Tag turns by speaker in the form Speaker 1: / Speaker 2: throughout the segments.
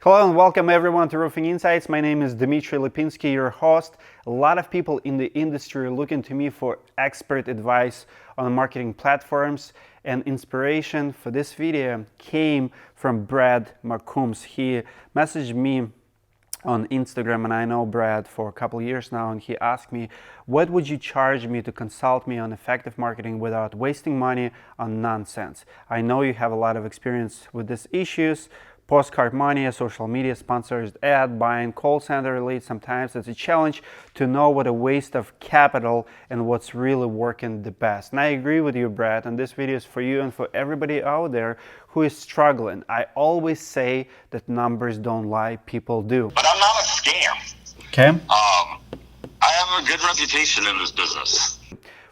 Speaker 1: Hello and welcome everyone to Roofing Insights. My name is Dmitry, your host. A lot of people in the industry are looking to me for expert advice on marketing platforms, and inspiration for this video came from Brad McCombs. He messaged me on Instagram, and I know Brad for a couple of years now, and he asked me, what would you charge me to consult me on effective marketing without wasting money on nonsense? I know you have a lot of experience with these issues. Postcard money, social media sponsors, ad buying, call center leads. Sometimes it's a challenge to know what a waste of capital and what's really working the best. And I agree with you, Brad, and this video is for you and for everybody out there who is struggling. I always say that numbers don't lie, people do.
Speaker 2: But I'm not a scam.
Speaker 1: Okay.
Speaker 2: I have a good reputation in this business.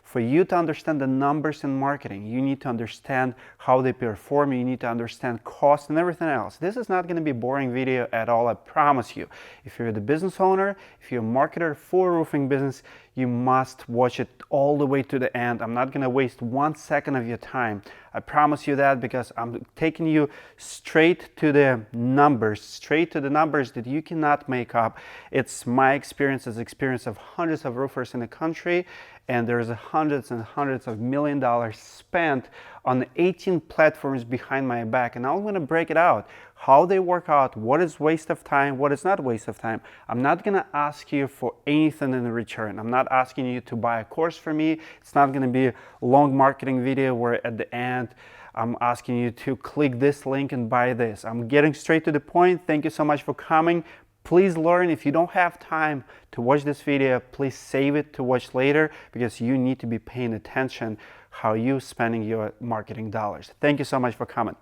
Speaker 1: For you to understand the numbers in marketing, you need to understand how they perform, you need to understand cost and everything else. This is not going to be a boring video at all, I promise you. If you're the business owner, if you're a marketer for a roofing business, you must watch it all the way to the end. I'm not going to waste 1 second of your time. I promise you that, because I'm taking you straight to the numbers that you cannot make up. It's my experience, it's the experience of hundreds of roofers in the country, and there's hundreds and hundreds of $1 million spent on 18 platforms behind my back, and I'm going to break it out, how they work out, what is waste of time, what is not waste of time. I'm not going to ask you for anything in return. I'm not asking you to buy a course from me. It's not going to be a long marketing video where at the end I'm asking you to click this link and buy this. I'm getting straight to the point. Thank you so much for coming. Please learn. If you don't have time to watch this video, please save it to watch later, because you need to be paying attention how you're spending your marketing dollars. Thank you so much for coming.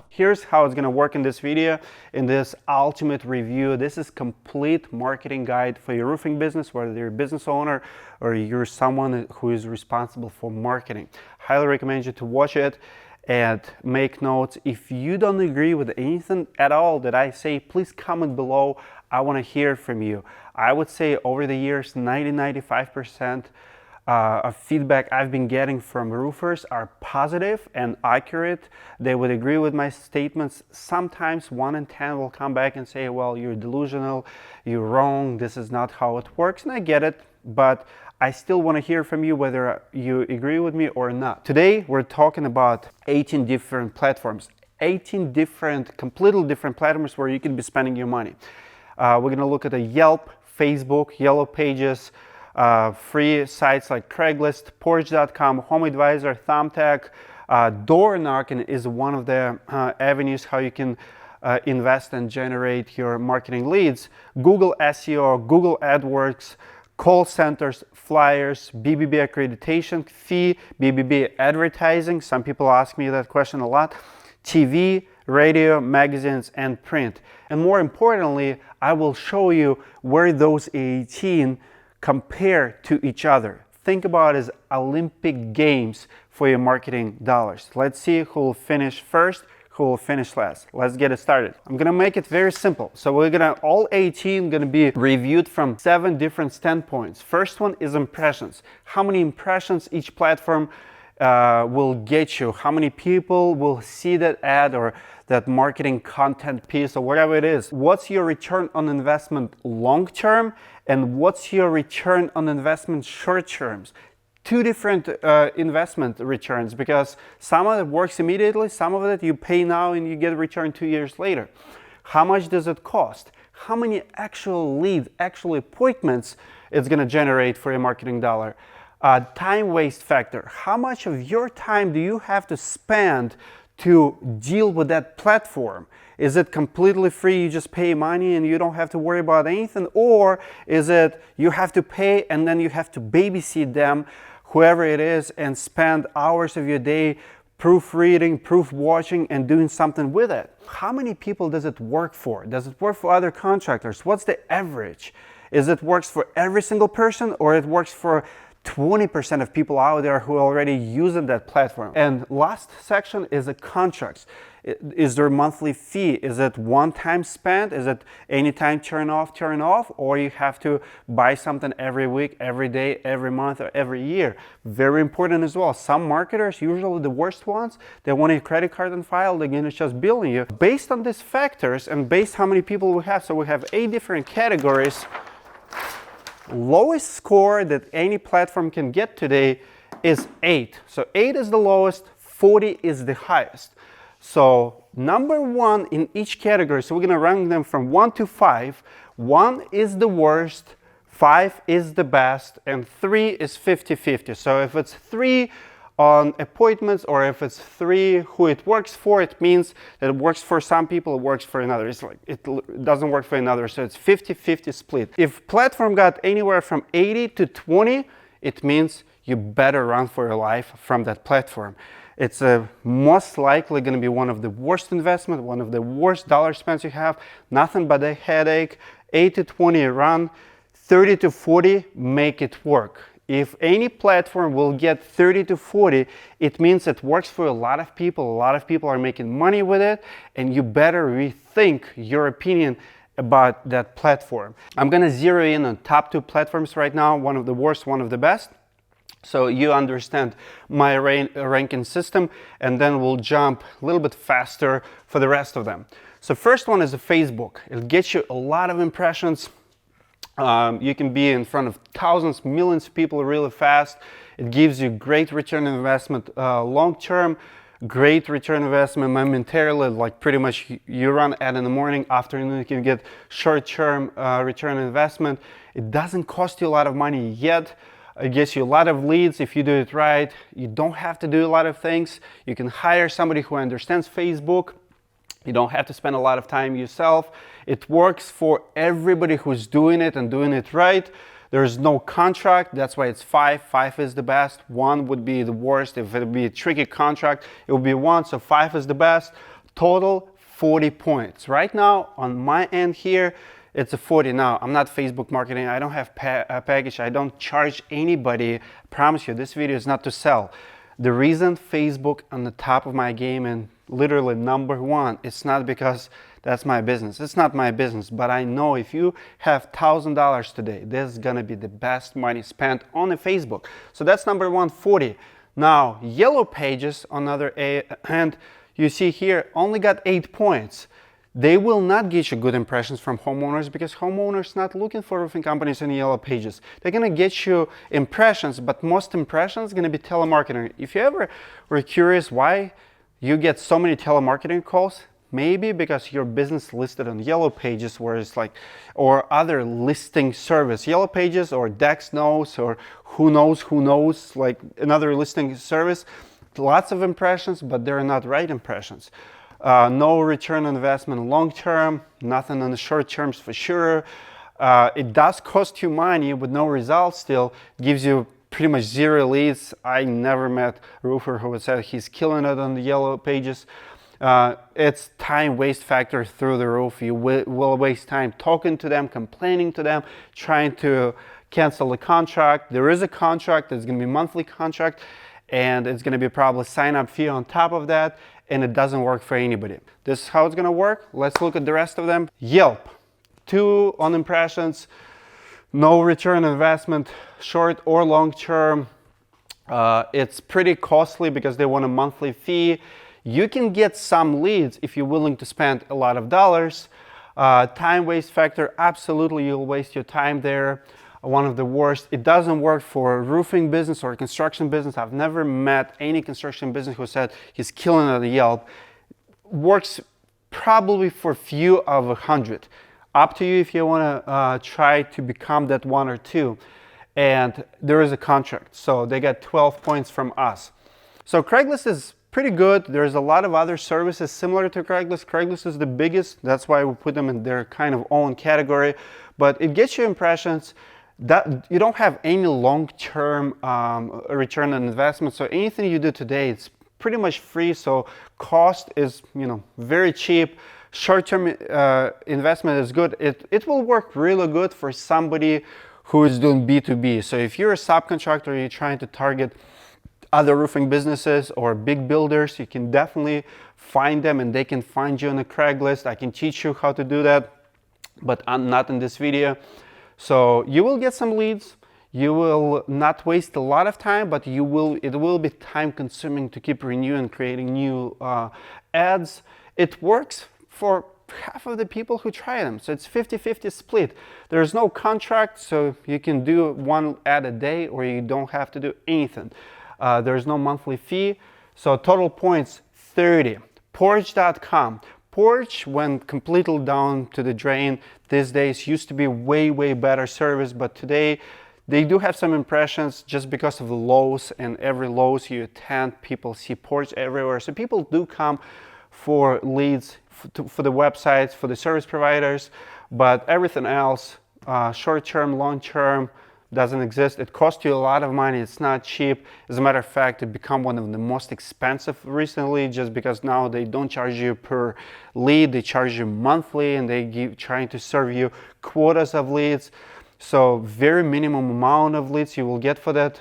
Speaker 1: Here's how it's going to work in this video, in this ultimate review. This is complete marketing guide for your roofing business, whether you're a business owner or you're someone who is responsible for marketing. Highly recommend you to watch it and make notes. If you don't agree with anything at all that I say, please comment below. I want to hear from you. I would say over the years, 90-95% of feedback I've been getting from roofers are positive and accurate. They would agree with my statements. Sometimes 1 in 10 will come back and say, well, you're delusional, you're wrong, this is not how it works. And I get it, but I still want to hear from you whether you agree with me or not. Today, we're talking about 18 different platforms, 18 different, completely different platforms where you can be spending your money. We're going to look at a Yelp, Facebook, Yellow Pages, free sites like Craigslist, Porch.com, Home Advisor, Thumbtack. Door knocking is one of the avenues how you can invest and generate your marketing leads. Google Seo, Google AdWords, call centers, flyers, Bbb Accreditation fee, Bbb Advertising. Some people ask me that question a lot. TV, radio, magazines, and print. And more importantly, I will show you where those 18 compare to each other. Think about it as Olympic Games for your marketing dollars. Let's see who will finish first, who will finish last. Let's get it started. I'm gonna make it very simple. So we're gonna, all 18 gonna be reviewed from 7 different standpoints. First one is impressions. How many impressions each platform will get you? How many people will see that ad or that marketing content piece or whatever it is? What's your return on investment long term, and what's your return on investment short terms? 2 different investment returns, because some of it works immediately, some of it you pay now and you get a return 2 years later. How much does it cost? How many actual leads, actual appointments it's going to generate for your marketing dollar? Time waste factor. How much of your time do you have to spend to deal with that platform? Is it completely free, you just pay money and you don't have to worry about anything? Or is it you have to pay and then you have to babysit them, whoever it is, and spend hours of your day proofreading, proof watching, and doing something with it? How many people does it work for? Does it work for other contractors? What's the average? Is it works for every single person, or it works for 20% of people out there who are already using that platform. And last section is the contracts. Is there a monthly fee? Is it one-time spend? Is it anytime turn off, or you have to buy something every week, every day, every month, or every year? Very important as well. Some marketers, usually the worst ones, they want a credit card on file, they're gonna just billing you. Based on these factors and based how many people we have, so we have 8 different categories. Lowest score that any platform can get today is 8. So 8 is the lowest, 40 is the highest. So number 1 in each category, so we're going to rank them from 1 to 5. 1 is the worst, 5 is the best, and 3 is 50-50. So if it's 3 on appointments, or if it's 3 who it works for, it means that it works for some people, it works for another. It's like it doesn't work for another, so it's 50-50 split. If platform got anywhere from 80 to 20, it means you better run for your life from that platform. It's most likely going to be one of the worst investment, one of the worst dollar spends you have, nothing but a headache. 8 to 20 run, 30 to 40 make it work. If any platform will get 30 to 40, it means it works for a lot of people. A lot of people are making money with it, and you better rethink your opinion about that platform. I'm gonna zero in on top 2 platforms right now, one of the worst, one of the best, so you understand my ranking system, and then we'll jump a little bit faster for the rest of them. So first one is a Facebook. It gets you a lot of impressions. You can be in front of thousands, millions of people really fast. It gives you great return on investment long-term, great return on investment momentarily, like pretty much you run ad in the morning, afternoon you can get short-term return on investment. It doesn't cost you a lot of money yet. It gets you a lot of leads if you do it right. You don't have to do a lot of things. You can hire somebody who understands Facebook. You don't have to spend a lot of time yourself. It works for everybody who's doing it and doing it right. There's no contract, that's why it's 5. 5 is the best, 1 would be the worst. If it would be a tricky contract, it would be 1, so 5 is the best. Total 40 points. Right now, on my end here, it's a 40. Now, I'm not Facebook marketing, I don't have a package, I don't charge anybody. I promise you, this video is not to sell. The reason Facebook on the top of my game and literally number 1, it's not because that's my business. It's not my business, but I know if you have $1,000 today, this is gonna be the best money spent on a Facebook. So that's number 1, 40. Now, Yellow Pages on the other hand, you see here, only got 8 points. They will not get you good impressions from homeowners because homeowners not looking for roofing companies in Yellow Pages. They're gonna get you impressions, but most impressions gonna be telemarketing. If you ever were curious why you get so many telemarketing calls, maybe because your business listed on Yellow Pages, where it's like, or other listing service, Yellow Pages or Dex knows, or who knows, like another listing service. Lots of impressions, but they're not right impressions. No return on investment long term, nothing on the short terms for sure. It does cost you money with no results still, gives you pretty much 0 leads. I never met a roofer who said he's killing it on the Yellow Pages. It's time waste factor through the roof. You will waste time talking to them, complaining to them, trying to cancel the contract. There is a contract, it's going to be a monthly contract, and it's going to be probably sign-up fee on top of that, and it doesn't work for anybody. This is how it's going to work. Let's look at the rest of them. Yelp, 2 on impressions, no return on investment, short or long term. It's pretty costly because they want a monthly fee. You can get some leads if you're willing to spend a lot of dollars. Time waste factor, absolutely you'll waste your time there. One of the worst. It doesn't work for a roofing business or a construction business. I've never met any construction business who said he's killing it at Yelp. Works probably for few of 100. Up to you if you want to try to become that 1 or 2. And there is a contract, so they got 12 points from us. So Craigslist is pretty good. There's a lot of other services similar to Craigslist. Craigslist is the biggest. That's why we put them in their kind of own category. But it gets you impressions. That you don't have any long-term return on investment. So anything you do today, it's pretty much free. So cost is, very cheap. Short-term investment is good. It will work really good for somebody who is doing B2B. So if you're a subcontractor, you're trying to target other roofing businesses or big builders, you can definitely find them and they can find you on the Craigslist. I can teach you how to do that, but I'm not in this video. So you will get some leads. You will not waste a lot of time, but it will be time consuming to keep renewing, creating new ads. It works for half of the people who try them. So it's 50-50 split. There's no contract, so you can do one ad a day or you don't have to do anything. There's no monthly fee. So total points, 30. Porch.com. Porch went completely down to the drain these days. Used to be way better service, but today they do have some impressions just because of the Lowe's, and every Lowe's you attend, people see Porch everywhere. So people do come for leads, for the websites, for the service providers, but everything else, short-term, long-term, doesn't exist. It costs you a lot of money. It's not cheap. As a matter of fact, it become one of the most expensive recently, just because now they don't charge you per lead, they charge you monthly, and they trying to serve you quotas of leads. So very minimum amount of leads you will get for that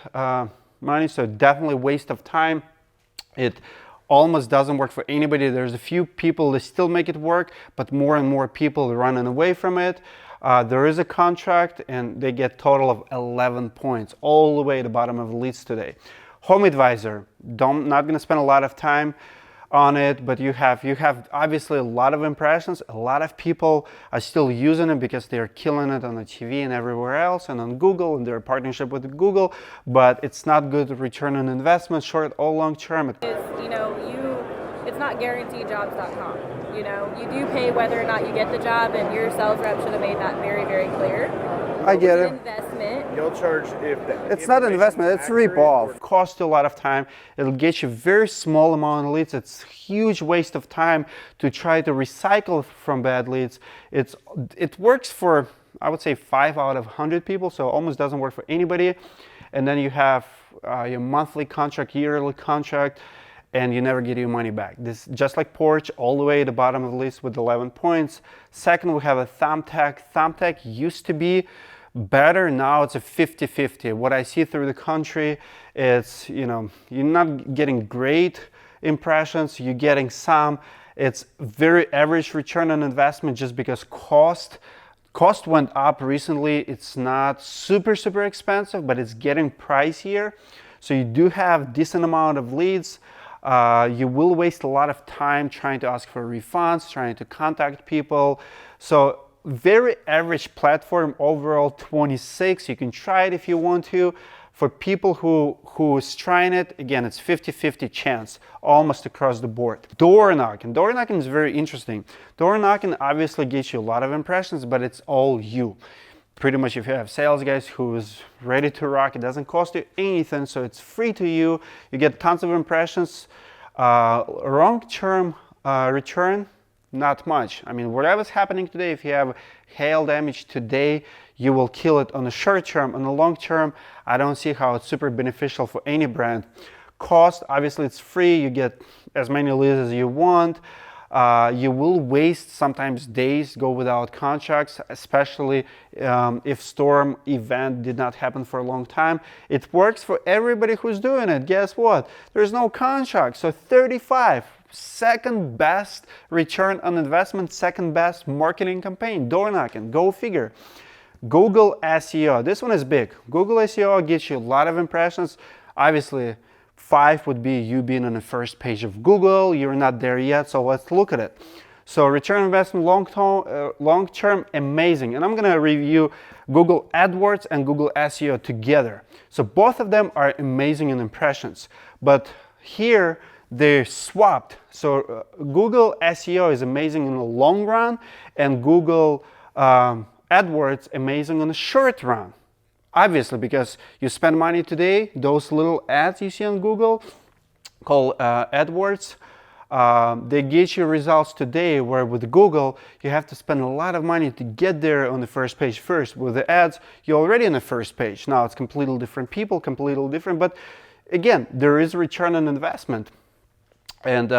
Speaker 1: money. So definitely waste of time. It almost doesn't work for anybody. There's a few people that still make it work, but more and more people are running away from it. There is a contract and they get total of 11 points all the way at the bottom of the leads today. Home Advisor, not going to spend a lot of time on it, but you have obviously a lot of impressions. A lot of people are still using it because they're killing it on the TV and everywhere else, and on Google, and their partnership with Google, but it's not good return on investment, short or long term.
Speaker 3: It's not guaranteedjobs.com. You do pay whether or not you get the job, and your sales rep should have made that very clear.
Speaker 1: I get it.
Speaker 3: Investment.
Speaker 4: You'll charge if
Speaker 1: it's not an investment, it's rip off. Costs you a lot of time. It'll get you very small amount of leads. It's a huge waste of time to try to recycle from bad leads. It works for, I would say, 5 out of 100 people, so almost doesn't work for anybody. And then you have your monthly contract, yearly contract, and you never get your money back. This just like Porch, all the way at the bottom of the list with 11 points. Second, we have a Thumbtack. Thumbtack used to be better. Now it's a 50-50. What I see through the country, it's, you're not getting great impressions, you're getting some. It's very average return on investment just because cost went up recently. It's not super expensive, but it's getting pricier. So you do have decent amount of leads. You will waste a lot of time trying to ask for refunds, trying to contact people. So very average platform, overall 26. You can try it if you want to. For people who is trying it, again, it's 50-50 chance, almost across the board. Door knocking. Door knocking is very interesting. Door knocking obviously gets you a lot of impressions, but it's all you. Pretty much if you have sales guys who is ready to rock, it doesn't cost you anything, so it's free to you. You get tons of impressions. Long-term return, not much. I mean, whatever's happening today, if you have hail damage today, you will kill it on the short term. On the long term, I don't see how it's super beneficial for any brand. Cost, obviously it's free. You get as many leads as you want. You will waste sometimes days, go without contracts, especially if storm event did not happen for a long time. It works for everybody who's doing it. Guess what? There's no contract. So 35, second best return on investment, second best marketing campaign. Door knocking, go figure. Google SEO. This one is big. Google SEO gets you a lot of impressions. Obviously, 5 would be you being on the first page of Google. You're not there yet, so let's look at it. So return on investment long term, amazing. And I'm going to review Google AdWords and Google SEO together. So both of them are amazing in impressions, but here they're swapped. So Google SEO is amazing in the long run, and Google AdWords amazing in the short run. Obviously, because you spend money today, those little ads you see on Google called AdWords, they get you results today, where with Google, you have to spend a lot of money to get there on the first page first. With the ads, you're already on the first page. Now it's completely different people, completely different, but again, there is return on investment. And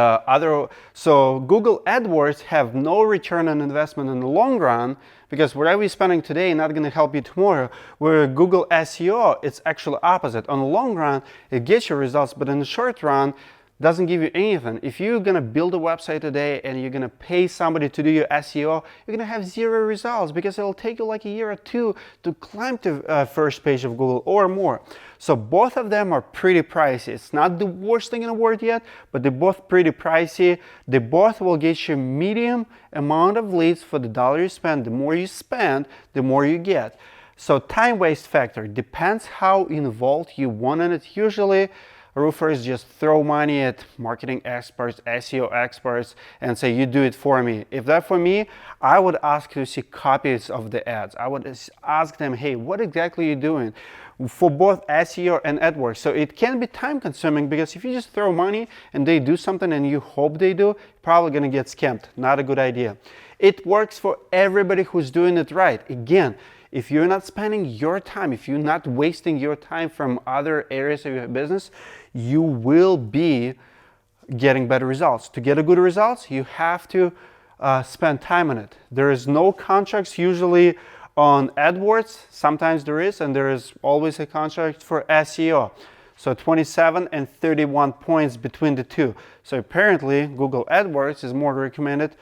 Speaker 1: so Google AdWords have no return on investment in the long run, because whatever you're spending today not going to help you tomorrow. Where Google SEO, it's actually opposite. On the long run, it gets you results, but in the short run, doesn't give you anything. If you're going to build a website today and you're going to pay somebody to do your SEO, you're going to have zero results, because it'll take you like a year or two to climb to first page of Google or more. So both of them are pretty pricey. It's not the worst thing in the world yet, but they're both pretty pricey. They both will get you medium amount of leads for the dollar you spend. The more you spend, the more you get. So time waste factor depends how involved you want in it. Usually, roofers just throw money at marketing experts, SEO experts, and say, you do it for me. If that for me, I would ask to see copies of the ads. I would ask them, hey, what exactly are you doing? For both SEO and AdWords. So it can be time consuming, because if you just throw money and they do something and you hope they do, you're probably gonna get scammed. Not a good idea. It works for everybody who's doing it right. Again, if you're not spending your time, if you're not wasting your time from other areas of your business, you will be getting better results. To get a good results, you have to spend time on it. There is no contracts usually on AdWords. Sometimes there is, and there is always a contract for SEO. So 27 and 31 points between the two. So apparently Google AdWords is more recommended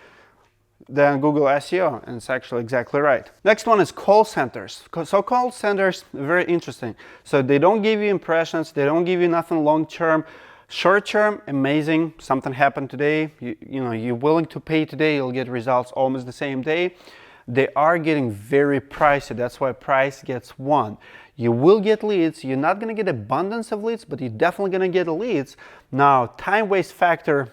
Speaker 1: than Google SEO, and it's actually exactly right. Next one is call centers. So call centers, very interesting. So they don't give you impressions, they don't give you nothing long term. Short term, amazing, something happened today, you know, you're willing to pay today, you'll get results almost the same day. They are getting very pricey, that's why price gets one. You will get leads, you're not gonna get abundance of leads, but you're definitely gonna get leads. Now, time waste factor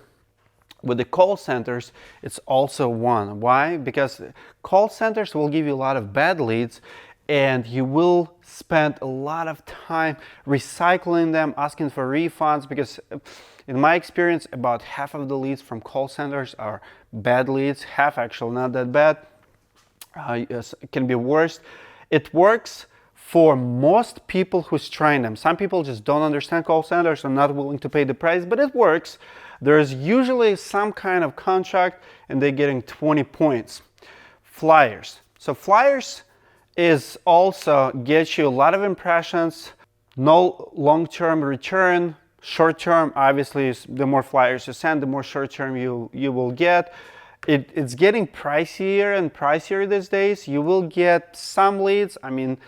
Speaker 1: with the call centers, it's also one. Why? Because call centers will give you a lot of bad leads, and you will spend a lot of time recycling them, asking for refunds, because in my experience, about half of the leads from call centers are bad leads, half actually not that bad. Yes, it can be worse. It works for most people who's trying them. Some people just don't understand call centers and not willing to pay the price, but it works. There's usually some kind of contract and they're getting 20 points. Flyers. So flyers is also gets you a lot of impressions, no long-term return. Short-term, obviously, the more flyers you send, the more short-term you will get. It's getting pricier and pricier these days. You will get some leads. I mean,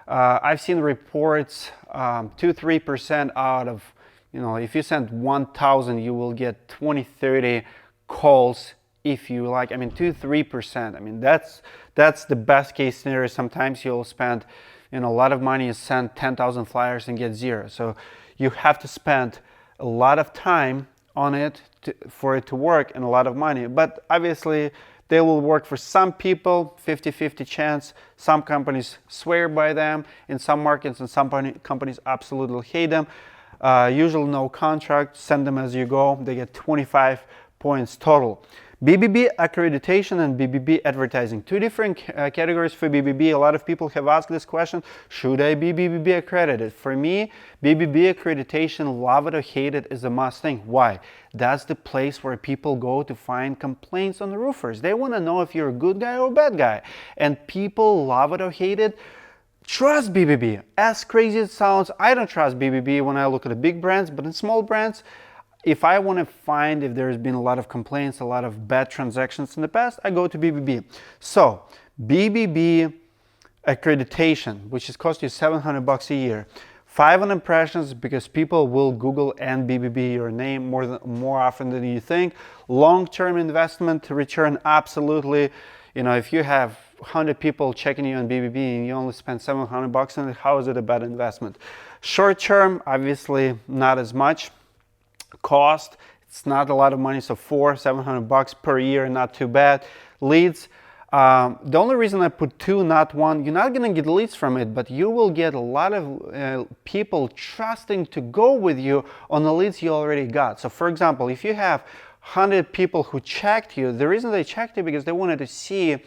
Speaker 1: I've seen reports 2-3% out of, you know, if you send 1,000, you will get 20-30 calls if you like. I mean, 2-3%. I mean, that's the best case scenario. Sometimes you'll spend, you know, a lot of money and send 10,000 flyers and get zero. So you have to spend a lot of time on it for it to work, and a lot of money. But obviously, they will work for some people, 50-50 chance. Some companies swear by them in some markets, and some companies absolutely hate them. Usually no contract, send them as you go. They get 25 points total. Bbb Accreditation and Bbb Advertising. Two different categories for Bbb. A lot of people have asked this question, should I be Bbb accredited? For me, Bbb Accreditation, love it or hate it, is a must thing. Why? That's the place where people go to find complaints on the roofers. They want to know if you're a good guy or a bad guy. And people love it or hate it. Trust Bbb. As crazy as it sounds, I don't trust Bbb when I look at the big brands, but in small brands, if I want to find if there's been a lot of complaints, a lot of bad transactions in the past, I go to Bbb. So, Bbb Accreditation, which is cost you $700 a year. 5 impressions, because people will Google and Bbb your name more often than you think. Long-term investment return, absolutely. You know, if you have 100 people checking you on Bbb and you only spend $700 on it, how is it a bad investment? Short-term, obviously not as much. Cost, it's not a lot of money, so $700 per year, not too bad. Leads, the only reason I put 2, not 1, you're not going to get leads from it, but you will get a lot of people trusting to go with you on the leads you already got. So for example, if you have 100 people who checked you, the reason they checked you because they wanted to see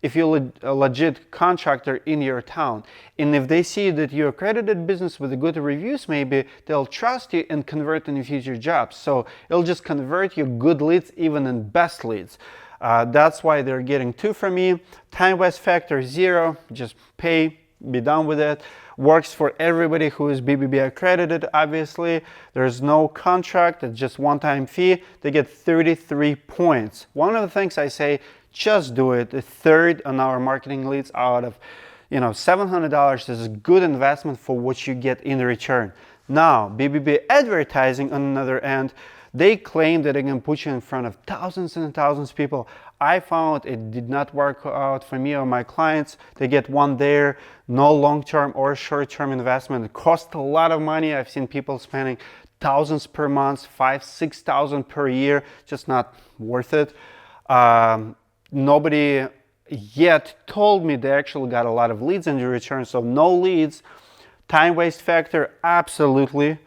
Speaker 1: if you're a legit contractor in your town. And if they see that you're accredited business with good reviews, maybe they'll trust you and convert in future jobs. So it'll just convert your good leads even in best leads. That's why they're getting 2 from me. Time waste factor 0, just pay, be done with it. Works for everybody who is BBB accredited, obviously. There's no contract, it's just one-time fee. They get 33 points. One of the things I say, just do it. A third on our marketing leads out of, $700 is a good investment for what you get in return. Now, Bbb Advertising on another end, they claim that they can put you in front of thousands and thousands of people. I found it did not work out for me or my clients. They get one there, no long-term or short-term investment. It costs a lot of money. I've seen people spending thousands per month, 5,000-6,000 per year, just not worth it. Nobody yet told me they actually got a lot of leads in return, so no leads. Time waste factor, absolutely.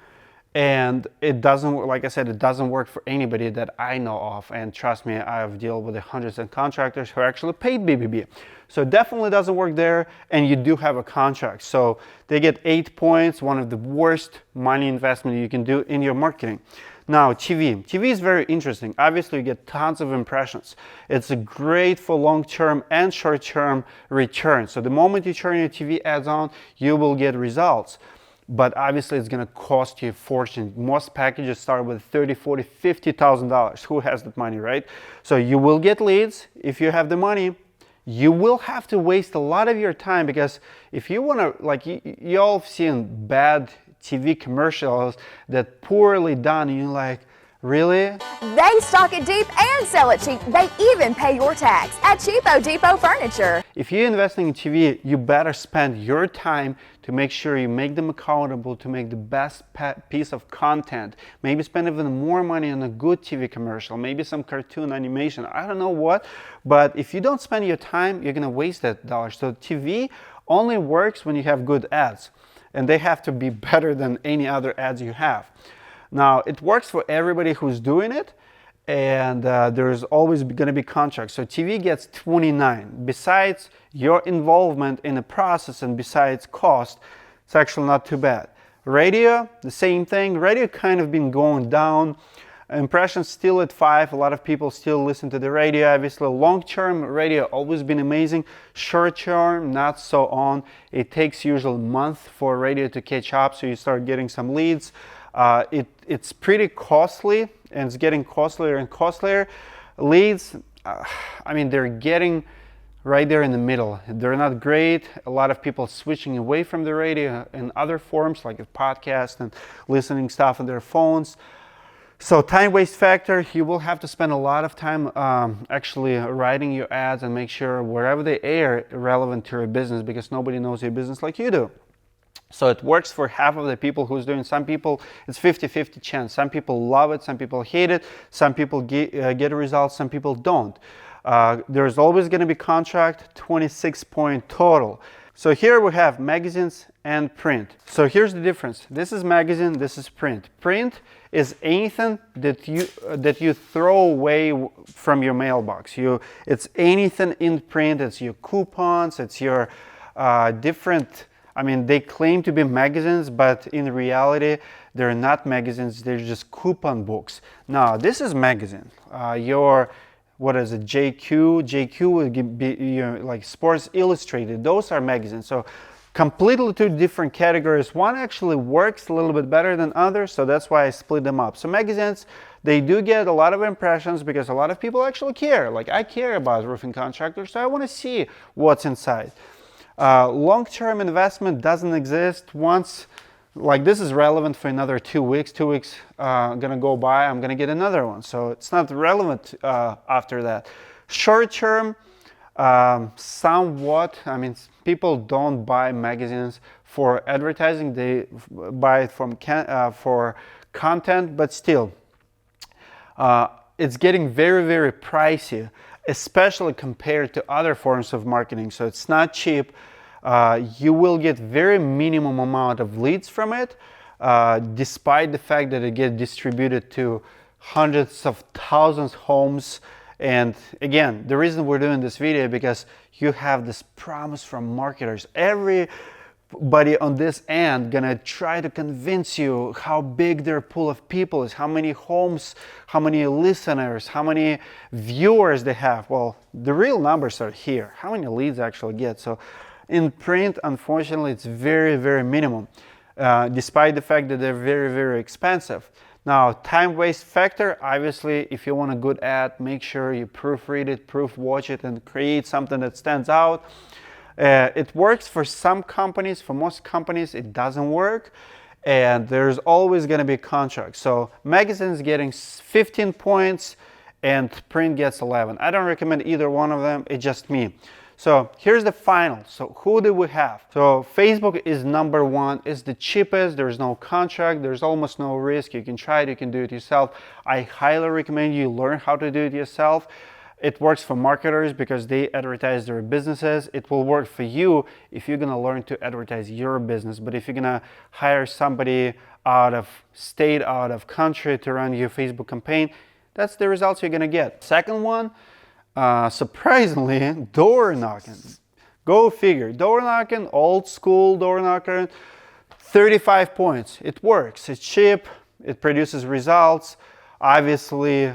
Speaker 1: And it doesn't, like I said, it doesn't work for anybody that I know of. And trust me, I've dealt with hundreds of contractors who actually paid BBB. So it definitely doesn't work there, and you do have a contract. So they get 8 points, one of the worst money investment you can do in your marketing. Now, TV. TV is very interesting. Obviously, you get tons of impressions. It's great for long-term and short-term return. So the moment you turn your TV ads on, you will get results. But obviously, it's going to cost you a fortune. Most packages start with $30,000, $40,000, $50,000. Who has that money, right? So you will get leads if you have the money. You will have to waste a lot of your time, because if you want to, like, you all have seen bad TV commercials that poorly done, and you're like, really?
Speaker 4: They stock it deep and sell it cheap. They even pay your tax at Cheapo Depot Furniture.
Speaker 1: If you're investing in TV, you better spend your time to make sure you make them accountable, to make the best piece of content. Maybe spend even more money on a good TV commercial, maybe some cartoon animation, I don't know what. But if you don't spend your time, you're gonna waste that dollar. So TV only works when you have good ads, and they have to be better than any other ads you have. Now, it works for everybody who's doing it, and there's always going to be contracts. So TV gets 29. Besides your involvement in the process and besides cost, it's actually not too bad. Radio, the same thing. Radio kind of been going down. Impressions still at 5. A lot of people still listen to the radio. Obviously, long-term radio always been amazing. Short-term, not so on. It takes usually a month for radio to catch up, so you start getting some leads. It's pretty costly, and it's getting costlier and costlier. Leads, I mean, they're getting right there in the middle. They're not great. A lot of people switching away from the radio and other forms like a podcast and listening stuff on their phones. So time waste factor, you will have to spend a lot of time actually writing your ads and make sure wherever they air relevant to your business, because nobody knows your business like you do. So it works for half of the people who's doing. Some people, it's 50-50 chance. Some people love it, some people hate it, some people get results, some people don't. There's always going to be contract, 26 point total. So here we have magazines and print. So here's the difference. This is magazine, this is print. Print is anything that you throw away from your mailbox. It's anything in print. It's your coupons, it's your different, I mean, they claim to be magazines, but in reality, they're not magazines, they're just coupon books. Now, this is magazine. What is it, JQ? JQ would be like Sports Illustrated. Those are magazines. So completely two different categories. One actually works a little bit better than others, so that's why I split them up. So magazines, they do get a lot of impressions because a lot of people actually care. Like, I care about roofing contractors, so I want to see what's inside. Long-term investment doesn't exist. Once, like, this is relevant for another 2 weeks. 2 weeks gonna go by, I'm gonna get another one. So it's not relevant after that. Short-term, somewhat. I mean, people don't buy magazines for advertising. They buy it for content, but still, it's getting very, very pricey, especially compared to other forms of marketing. So it's not cheap. You will get very minimum amount of leads from it, despite the fact that it gets distributed to hundreds of thousands of homes And again, the reason we're doing this video because you have this promise from marketers. Everybody on this end gonna try to convince you how big their pool of people is, how many homes, how many listeners, how many viewers they have. Well, the real numbers are here. How many leads actually get? So in print, unfortunately, it's very, very minimum, despite the fact that they're very, very expensive. Now, time waste factor, obviously, if you want a good ad, make sure you proofread it, watch it, and create something that stands out. It works for some companies. For most companies, it doesn't work. And there's always going to be contracts. So magazines getting 15 points and print gets 11. I don't recommend either one of them. It's just me. So here's the final. So who do we have? So Facebook is number one. It's the cheapest. There's no contract. There's almost no risk. You can try it. You can do it yourself. I highly recommend you learn how to do it yourself. It works for marketers because they advertise their businesses. It will work for you if you're going to learn to advertise your business. But if you're going to hire somebody out of state, out of country to run your Facebook campaign, that's the results you're going to get. Second one, surprisingly, door knocking. Go figure. Door knocking, old school door knocking, 35 points. It works. It's cheap. It produces results. Obviously,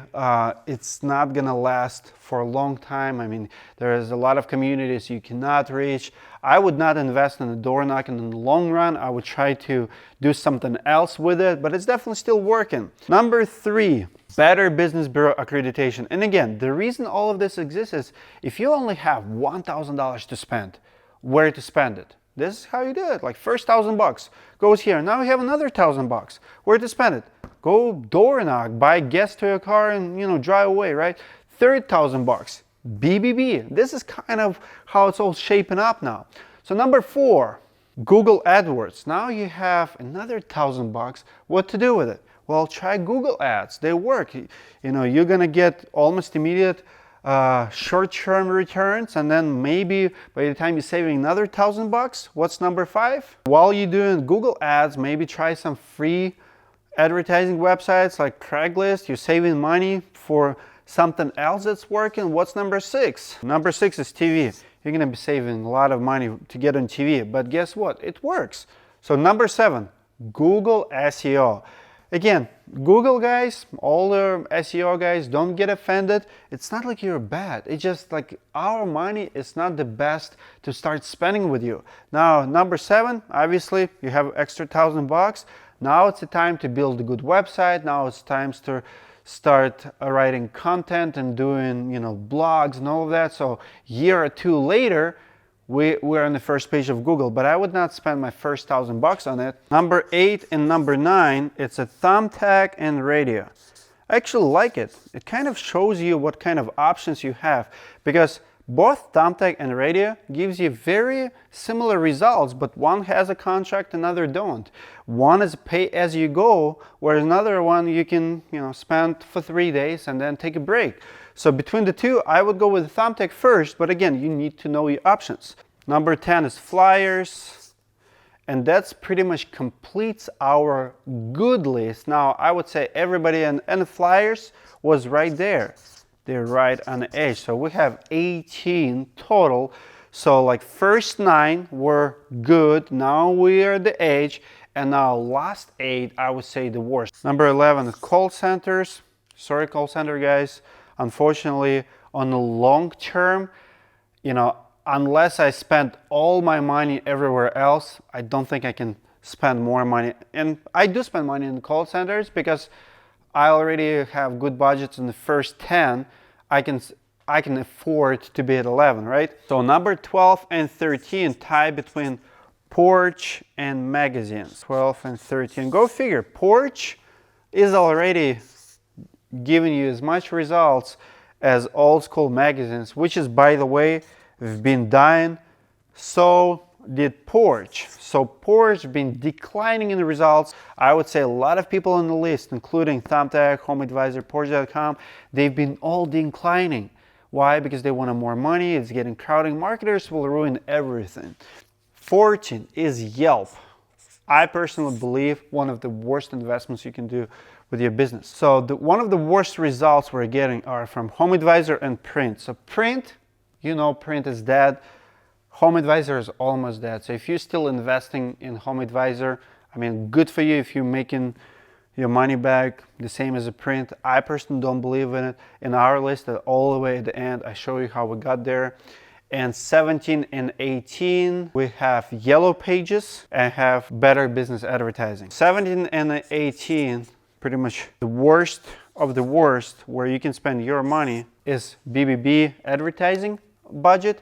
Speaker 1: it's not gonna last for a long time. I mean, there is a lot of communities you cannot reach. I would not invest in the door knocking in the long run. I would try to do something else with it, but it's definitely still working. Number 3, Better Business Bureau accreditation. And again, the reason all of this exists is if you only have $1,000 to spend, where to spend it? This is how you do it. Like first $1,000 goes here. Now we have another $1,000. Where to spend it? Go door knock, buy gas to your car, and drive away, right? Third $1,000, Bbb. This is kind of how it's all shaping up now. So number 4, Google AdWords. Now you have another $1,000. What to do with it? Well, try Google Ads. They work. You're gonna get almost immediate short-term returns, and then maybe by the time you're saving another $1,000, what's number 5? While you're doing Google Ads, maybe try some free advertising websites like Craigslist. You're saving money for something else that's working. What's number 6? Number 6 is TV. You're gonna be saving a lot of money to get on TV, but guess what? It works. So number 7, Google SEO. Again, Google guys, all the SEO guys, don't get offended. It's not like you're bad. It's just like our money is not the best to start spending with you. Now, number 7, obviously, you have extra $1,000. Now it's the time to build a good website. Now it's time to start writing content and doing, blogs and all of that. So year or 2 later, we're on the first page of Google, but I would not spend my first $1,000 on it. Number 8 and number 9, it's a Thumbtack and radio. I actually like it. It kind of shows you what kind of options you have, because both Thumbtack and radio gives you very similar results, but one has a contract, another don't. One is pay as you go, whereas another one you can spend for 3 days and then take a break. So between the two, I would go with Thumbtack first, but again, you need to know your options. Number 10 is flyers, and that's pretty much completes our good list. Now, I would say everybody and flyers was right there. They're right on the edge. So we have 18 total. So like first 9 were good. Now we are at the edge. And now last 8, I would say the worst. Number 11 is call centers. Sorry, call center guys. Unfortunately, on the long term, unless I spend all my money everywhere else, I don't think I can spend more money. And I do spend money in call centers because I already have good budgets in the first 10. I can afford to be at 11, right? So number 12 and 13, tie between Porch and magazines. 12 and 13. Go figure. Porch is already giving you as much results as old school magazines, which is, by the way, have been dying. So did Porch. So Porch been declining in the results. I would say a lot of people on the list, including Thumbtack, Home Advisor, Porch.com, they've been all declining. Why? Because they wanted more money. It's getting crowding. Marketers will ruin everything. 14 is Yelp. I personally believe one of the worst investments you can do with your business. So one of the worst results we're getting are from Home Advisor and print. So print, you know, print is dead. Home Advisor is almost dead. So if you're still investing in Home Advisor, I mean, good for you if you're making your money back the same as a print. I personally don't believe in it. In our list, all the way at the end, I show you how we got there. And 17 and 18, we have Yellow Pages and have Better Business Advertising. 17 and 18, pretty much the worst of the worst where you can spend your money is Bbb Advertising budget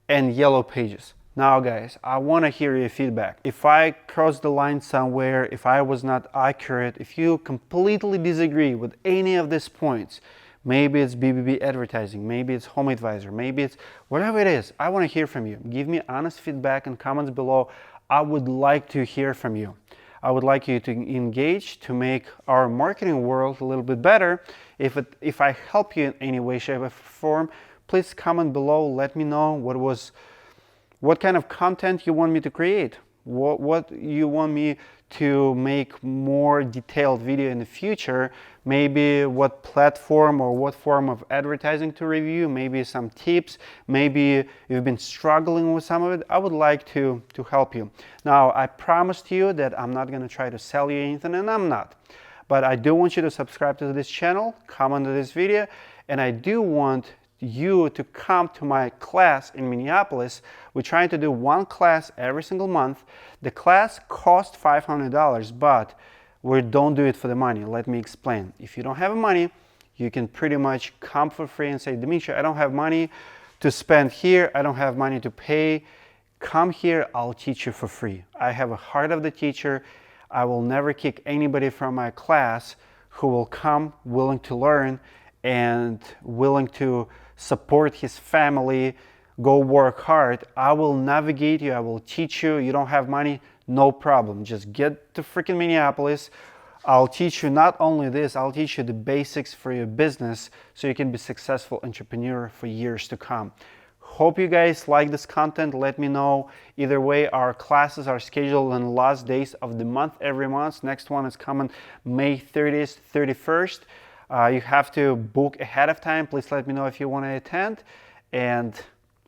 Speaker 1: and Yellow Pages. Now guys, I want to hear your feedback. If I crossed the line somewhere, if I was not accurate, if you completely disagree with any of these points, maybe it's Bbb Advertising, maybe it's Home Advisor, maybe it's whatever it is, I want to hear from you. Give me honest feedback in comments below. I would like to hear from you. I would like you to engage to make our marketing world a little bit better. If I help you in any way, shape, or form, please comment below. Let me know what kind of content you want me to create, what you want me to make more detailed video in the future, maybe what platform or what form of advertising to review, maybe some tips, maybe you've been struggling with some of it. I would like to help you. Now, I promised you that I'm not going to try to sell you anything, and I'm not. But I do want you to subscribe to this channel, comment on this video, and I do want you to come to my class in Minneapolis. We're trying to do one class every single month. The class costs $500, but we don't do it for the money. Let me explain. If you don't have money, you can pretty much come for free and say, Dmitry, I don't have money to spend here. I don't have money to pay. Come here, I'll teach you for free. I have a heart of the teacher. I will never kick anybody from my class who will come willing to learn and willing to support his family, go work hard. I will navigate you, I will teach you. You don't have money, no problem. Just get to freaking Minneapolis. I'll teach you not only this, I'll teach you the basics for your business so you can be a successful entrepreneur for years to come. Hope you guys like this content. Let me know. Either way, our classes are scheduled on the last days of the month every month. Next one is coming May 30th, 31st. You have to book ahead of time. Please let me know if you want to attend, and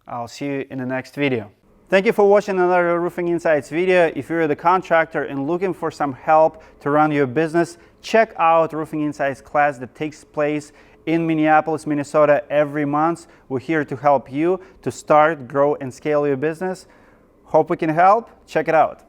Speaker 1: I'll see you in the next video. Thank you for watching another Roofing Insights video. If you're the contractor and looking for some help to run your business, check out Roofing Insights class that takes place in Minneapolis, Minnesota every month. We're here to help you to start, grow, and scale your business. Hope we can help. Check it out.